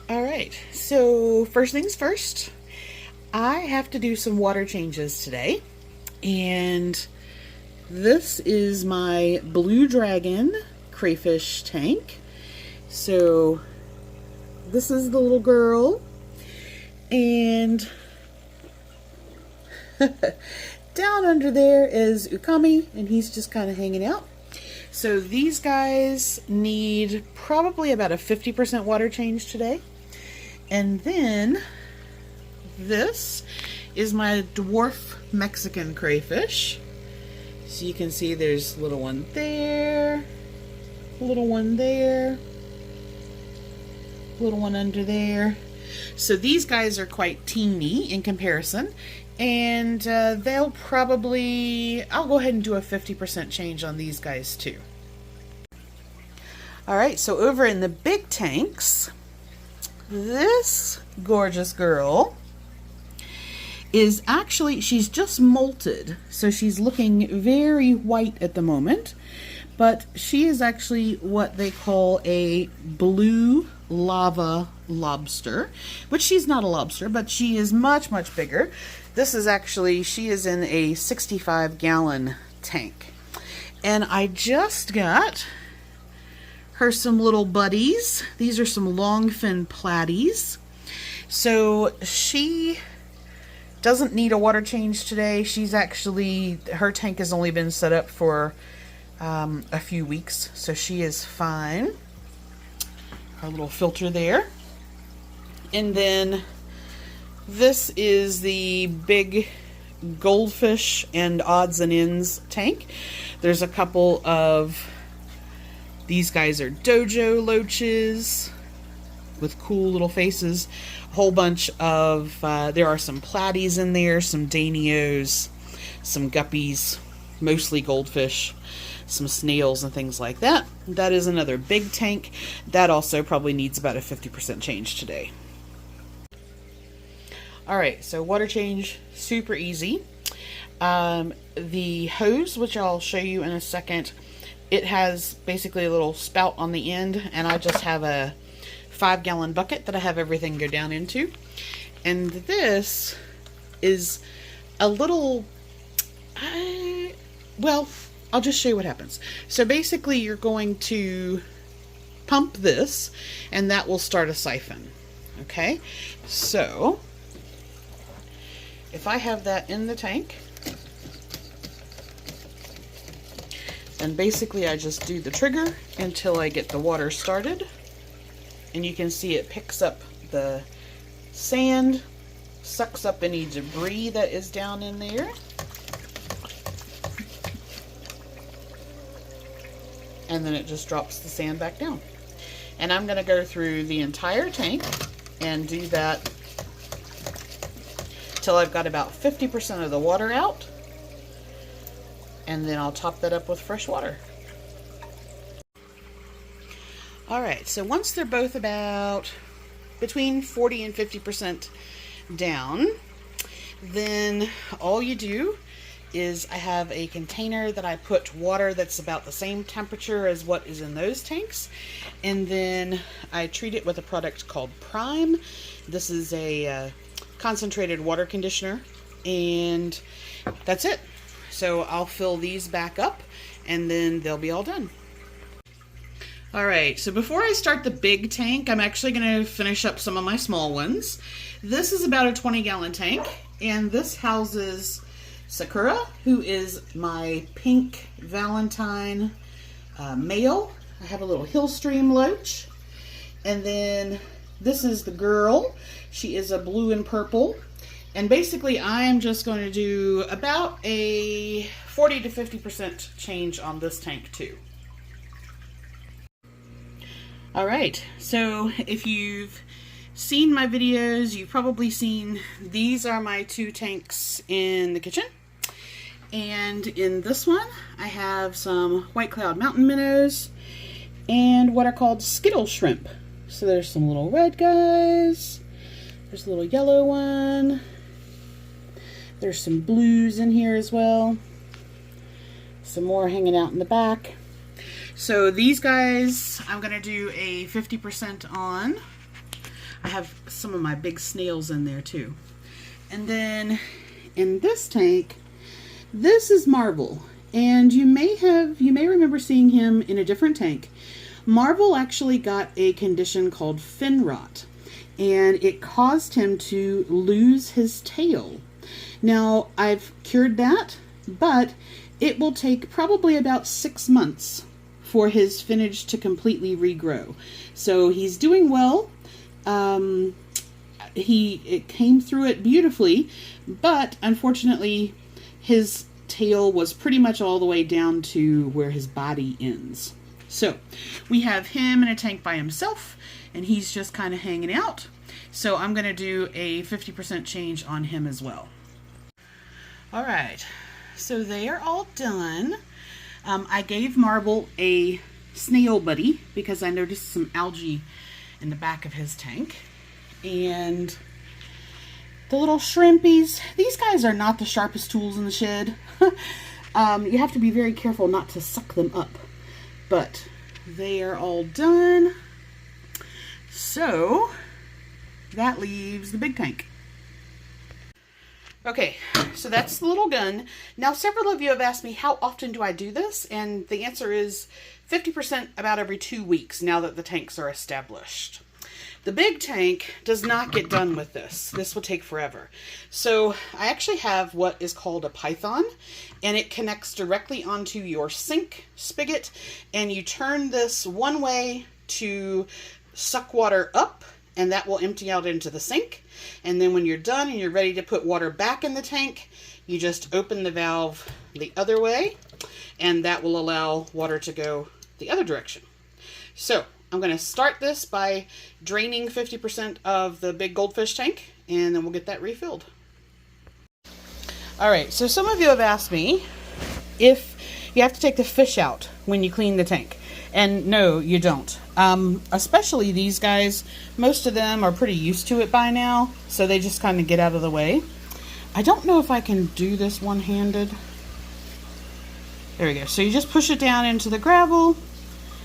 All right, so first things first, I have to do some water changes today. And this is my Blue Dragon crayfish tank. So this is the little girl. And down under there is Ukami, and he's just kind of hanging out. So these guys need probably about a 50% water change today. And then this is my dwarf Mexican crayfish. So you can see there's a little one there, a little one there, a little one under there. So these guys are quite teeny in comparison, and they'll probably, I'll go ahead and do a 50% change on these guys too. All right, so over in the big tanks, this gorgeous girl is actually, she's just molted, so she's looking very white at the moment, but she is actually what they call a blue lava lobster, which she's not a lobster, but she is much, much bigger. This is actually, she is in a 65-gallon tank. And I just got her some little buddies. These are some longfin platies. So she doesn't need a water change today. She's actually, her tank has only been set up for a few weeks, so she is fine. Our little filter there. And then this is the big goldfish and odds and ends tank. There's a couple of, these guys are dojo loaches with cool little faces. A whole bunch of, there are some platies in there, some danios, some guppies, mostly goldfish, some snails and things like that. That is another big tank. That also probably needs about a 50% change today. All right, so water change, super easy. The hose, which I'll show you in a second, it has basically a little spout on the end, and I just have a 5-gallon bucket that I have everything go down into. And this is a little, well, I'll just show you what happens. So basically you're going to pump this, and that will start a siphon. Okay, so if I have that in the tank, and basically I just do the trigger until I get the water started, and you can see it picks up the sand, sucks up any debris that is down in there, and then it just drops the sand back down. And I'm going to go through the entire tank and do that till I've got about 50% of the water out, and then I'll top that up with fresh water. All right, so once they're both about between 40 and 50% down, then all you do is I have a container that I put water that's about the same temperature as what is in those tanks, and then I treat it with a product called Prime. This is a concentrated water conditioner, and that's it. So I'll fill these back up, and then they'll be all done. All right, so before I start the big tank, I'm actually going to finish up some of my small ones. This is about a 20-gallon tank, and this houses Sakura, who is my pink Valentine male. I have a little Hillstream loach. And then this is the girl. She is a blue and purple. And basically I am just going to do about a 40 to 50% change on this tank too. All right, so if you've seen my videos, you've probably seen these are my 2 tanks in the kitchen. And in this one, I have some White Cloud Mountain minnows and what are called Skittle shrimp. So there's some little red guys. There's a little yellow one. There's some blues in here as well. Some more hanging out in the back. So these guys, I'm going to do a 50% on. I have some of my big snails in there too. And then in this tank, this is Marvel. And you may remember seeing him in a different tank. Marvel actually got a condition called fin rot, and it caused him to lose his tail. Now, I've cured that, but it will take probably about 6 months for his finnage to completely regrow. So he's doing well. It came through it beautifully, but unfortunately his tail was pretty much all the way down to where his body ends. So we have him in a tank by himself, and he's just kind of hanging out. So I'm going to do a 50% change on him as well. All right, so they are all done. I gave Marble a snail buddy because I noticed some algae in the back of his tank. And the little shrimpies, these guys are not the sharpest tools in the shed. You have to be very careful not to suck them up. But they are all done. So that leaves the big tank. Okay, so that's the little gun. Now, several of you have asked me, how often do I do this? And the answer is 50% about every 2 weeks now that the tanks are established. The big tank does not get done with this. This will take forever. So I actually have what is called a python, and it connects directly onto your sink spigot, and you turn this one way to suck water up, and that will empty out into the sink. And then when you're done and you're ready to put water back in the tank, you just open the valve the other way, and that will allow water to go the other direction. So I'm going to start this by draining 50% of the big goldfish tank, and then we'll get that refilled. All right, so some of you have asked me if you have to take the fish out when you clean the tank. And no, you don't. Especially these guys, most of them are pretty used to it by now, so they just kind of get out of the way. I don't know if I can do this one-handed. There we go. So you just push it down into the gravel,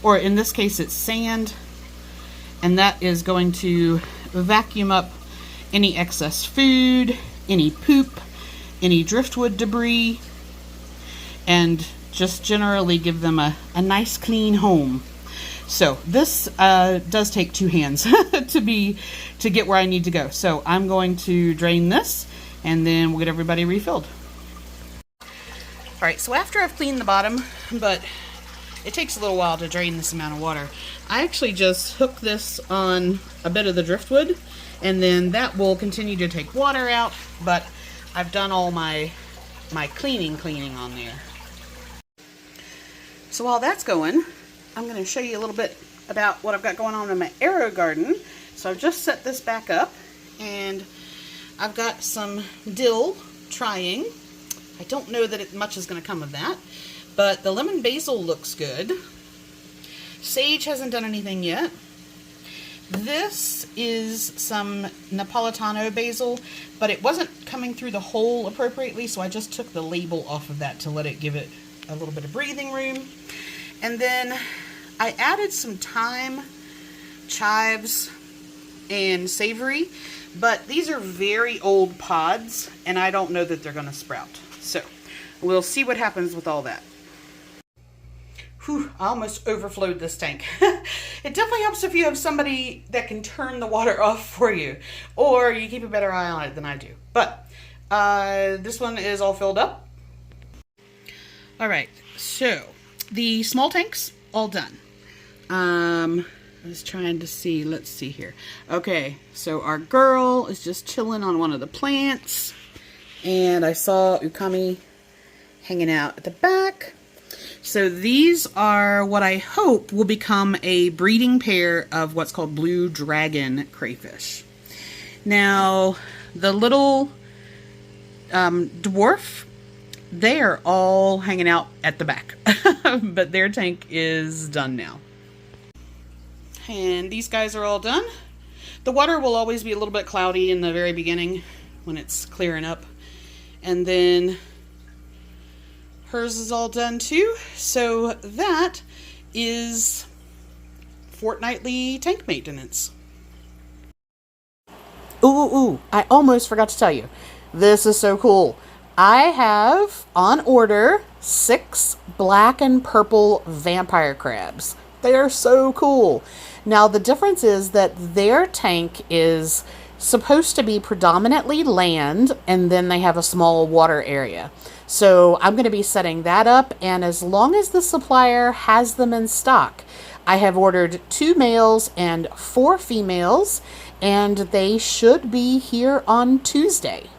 or in this case it's sand, and that is going to vacuum up any excess food, any poop, any driftwood debris, and just generally give them a nice clean home. So this does take 2 hands to get where I need to go. So I'm going to drain this, and then we'll get everybody refilled. All right, so after I've cleaned the bottom, but it takes a little while to drain this amount of water, I actually just hook this on a bit of the driftwood, and then that will continue to take water out, but I've done all my cleaning on there. So while that's going, I'm going to show you a little bit about what I've got going on in my arrow garden. So I've just set this back up, and I've got some dill trying. I don't know that much is going to come of that, but the lemon basil looks good. Sage hasn't done anything yet. This is some Napolitano basil, but it wasn't coming through the hole appropriately, so I just took the label off of that to let it give it a little bit of breathing room. And then I added some thyme, chives, and savory, but these are very old pods, and I don't know that they're going to sprout. So we'll see what happens with all that. Whew, I almost overflowed this tank. It definitely helps if you have somebody that can turn the water off for you, or you keep a better eye on it than I do. But this one is all filled up. All right, so the small tanks all done. I was trying to see, let's see here. Okay, so our girl is just chilling on one of the plants, and I saw Ukami hanging out at the back. So these are what I hope will become a breeding pair of what's called blue dragon crayfish. Now, the little dwarf, they are all hanging out at the back, but their tank is done now. And these guys are all done. The water will always be a little bit cloudy in the very beginning when it's clearing up. And then hers is all done too. So that is fortnightly tank maintenance. Ooh, I almost forgot to tell you. This is so cool. I have on order 6 black and purple vampire crabs. They are so cool. Now, the difference is that their tank is supposed to be predominantly land, and then they have a small water area. So I'm going to be setting that up, and as long as the supplier has them in stock, I have ordered 2 males and 4 females, and they should be here on Tuesday.